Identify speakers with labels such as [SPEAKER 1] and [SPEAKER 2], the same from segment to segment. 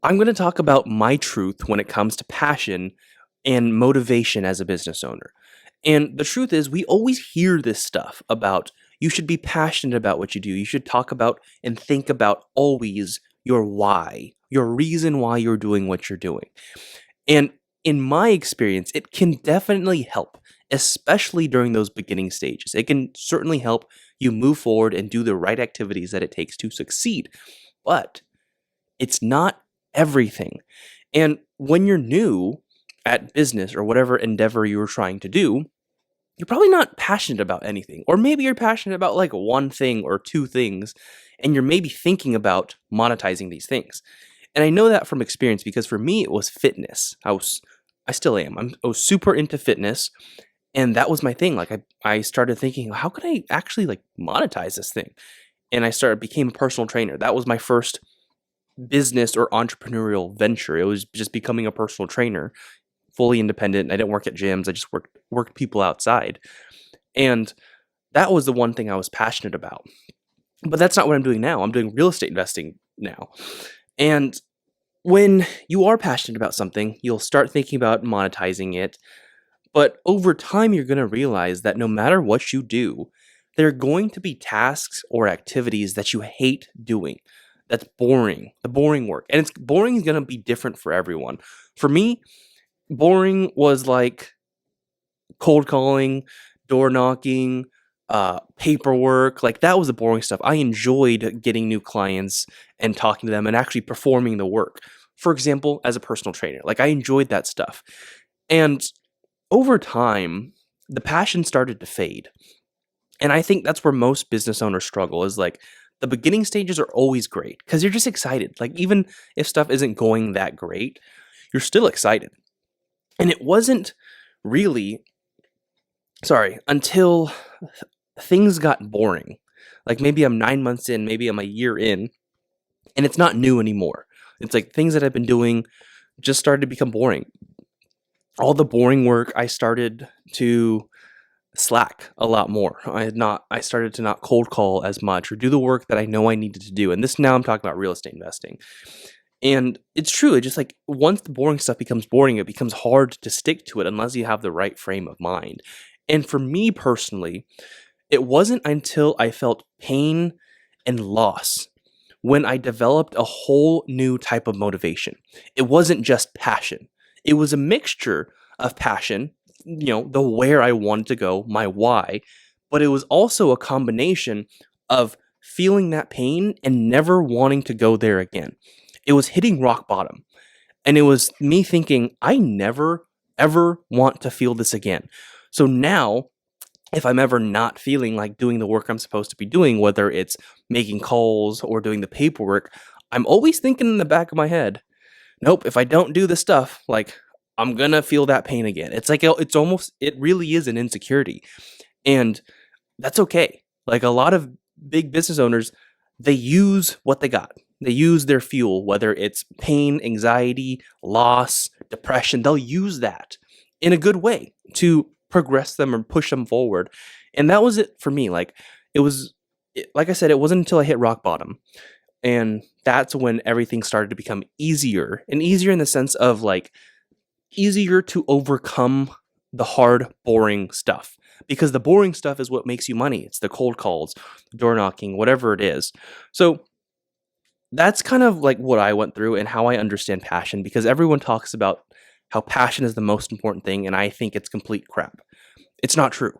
[SPEAKER 1] I'm going to talk about my truth when it comes to passion and motivation as a business owner. And the truth is, we always hear this stuff about you should be passionate about what you do. You should talk about and think about always your why, your reason why you're doing what you're doing. And in my experience, it can definitely help, especially during those beginning stages. It can certainly help you move forward and do the right activities that it takes to succeed. But it's not everything. And when you're new at business or whatever endeavor you're trying to do, you're probably not passionate about anything. Or maybe you're passionate about like one thing or two things, and you're maybe thinking about monetizing these things. And I know that from experience because for me, it was fitness. I still am. I was super into fitness. And that was my thing. Like I started thinking, how could I actually like monetize this thing? And became a personal trainer. That was my first business or entrepreneurial venture. It was just becoming a personal trainer, fully independent. I didn't work at gyms. I just worked people outside. And that was the one thing I was passionate about. But that's not what I'm doing now. I'm doing real estate investing now. And when you are passionate about something, you'll start thinking about monetizing it. But over time, you're going to realize that no matter what you do, there are going to be tasks or activities that you hate doing. That's boring, the boring work. And boring is going to be different for everyone. For me, boring was like cold calling, door knocking, paperwork. Like that was the boring stuff. I enjoyed getting new clients and talking to them and actually performing the work. For example, as a personal trainer, like I enjoyed that stuff. And over time, the passion started to fade. And I think that's where most business owners struggle is like the beginning stages are always great because you're just excited. Like even if stuff isn't going that great, you're still excited. And it wasn't really, until things got boring. Like maybe I'm 9 months in, maybe I'm a year in, and it's not new anymore. It's like things that I've been doing just started to become boring. All the boring work I started to slack a lot more. I started to not cold call as much or do the work that I know I needed to do. And this now I'm talking about real estate investing. And it's true. It just like once the boring stuff becomes boring, it becomes hard to stick to it unless you have the right frame of mind. And for me personally, it wasn't until I felt pain and loss when I developed a whole new type of motivation. It wasn't just passion. It was a mixture of passion, the where I wanted to go, my why, but it was also a combination of feeling that pain and never wanting to go there again. It was hitting rock bottom. And it was me thinking, I never, ever want to feel this again. So now, if I'm ever not feeling like doing the work I'm supposed to be doing, whether it's making calls or doing the paperwork, I'm always thinking in the back of my head, nope, if I don't do the stuff, like I'm gonna feel that pain again. It's like it really is an insecurity. And that's okay. Like a lot of big business owners, they use what they got. They use their fuel, whether it's pain, anxiety, loss, depression, they'll use that in a good way to progress them or push them forward. And that was it for me. Like like I said, it wasn't until I hit rock bottom. And that's when everything started to become easier, and easier in the sense of like easier to overcome the hard, boring stuff. Because the boring stuff is what makes you money. It's the cold calls, door knocking, whatever it is. So that's kind of like what I went through and how I understand passion, because everyone talks about how passion is the most important thing, and I think it's complete crap. It's not true.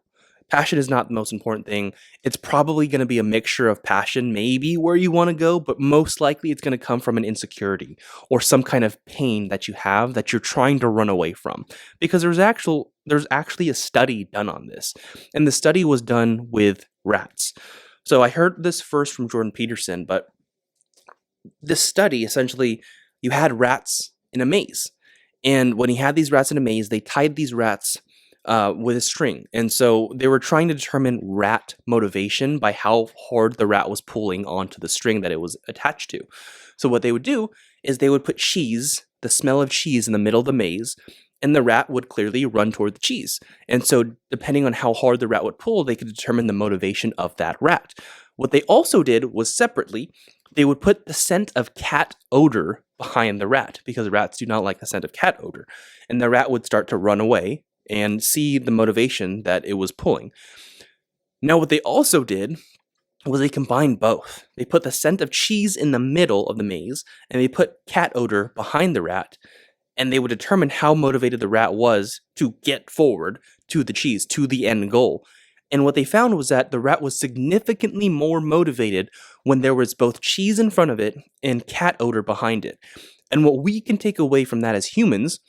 [SPEAKER 1] Passion is not the most important thing. It's probably going to be a mixture of passion, maybe where you want to go, but most likely it's going to come from an insecurity or some kind of pain that you have that you're trying to run away from. Because there's actually a study done on this, and the study was done with rats. So I heard this first from Jordan Peterson, but this study essentially, you had rats in a maze, and when he had these rats in a maze, they tied these rats with a string. And so they were trying to determine rat motivation by how hard the rat was pulling onto the string that it was attached to. So what they would do is they would put cheese, the smell of cheese, in the middle of the maze, and the rat would clearly run toward the cheese. And so depending on how hard the rat would pull, they could determine the motivation of that rat. What they also did was separately, they would put the scent of cat odor behind the rat because rats do not like the scent of cat odor. And the rat would start to run away and see the motivation that it was pulling. Now, what they also did was they combined both. They put the scent of cheese in the middle of the maze, and they put cat odor behind the rat, and they would determine how motivated the rat was to get forward to the cheese, to the end goal. And what they found was that the rat was significantly more motivated when there was both cheese in front of it and cat odor behind it. And what we can take away from that as humans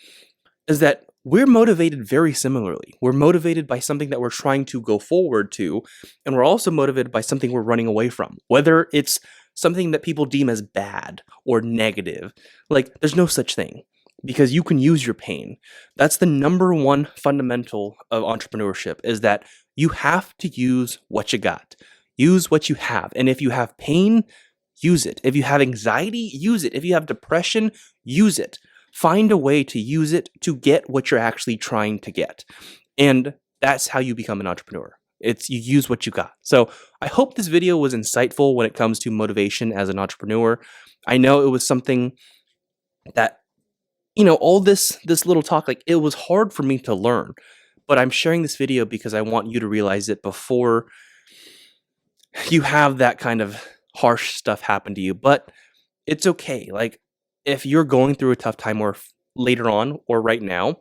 [SPEAKER 1] is that we're motivated very similarly. We're motivated by something that we're trying to go forward to, and we're also motivated by something we're running away from, whether it's something that people deem as bad or negative. Like, there's no such thing because you can use your pain. That's the number one fundamental of entrepreneurship, is that you have to use what you got. Use what you have. And if you have pain, use it. If you have anxiety, use it. If you have depression, use it. Find a way to use it to get what you're actually trying to get. And that's how you become an entrepreneur. It's you use what you got. So I hope this video was insightful when it comes to motivation as an entrepreneur. I know it was something that, all this little talk, like, it was hard for me to learn. But I'm sharing this video because I want you to realize it before you have that kind of harsh stuff happen to you. But it's okay. Like, if you're going through a tough time or later on or right now,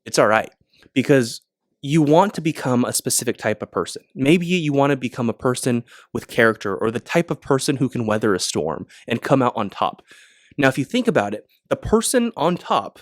[SPEAKER 1] it's all right, because you want to become a specific type of person. Maybe you want to become a person with character, or the type of person who can weather a storm and come out on top. Now, if you think about it, the person on top,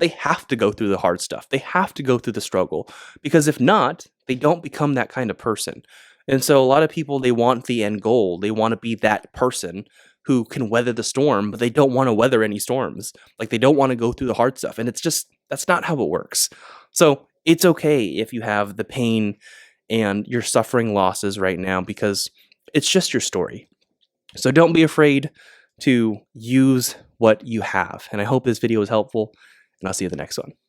[SPEAKER 1] they have to go through the hard stuff. They have to go through the struggle, because if not, they don't become that kind of person. And so a lot of people, they want the end goal. They want to be that person who can weather the storm, but they don't want to weather any storms. Like, they don't want to go through the hard stuff. And it's just, that's not how it works. So it's okay if you have the pain and you're suffering losses right now, because it's just your story. So don't be afraid to use what you have. And I hope this video was helpful, and I'll see you in the next one.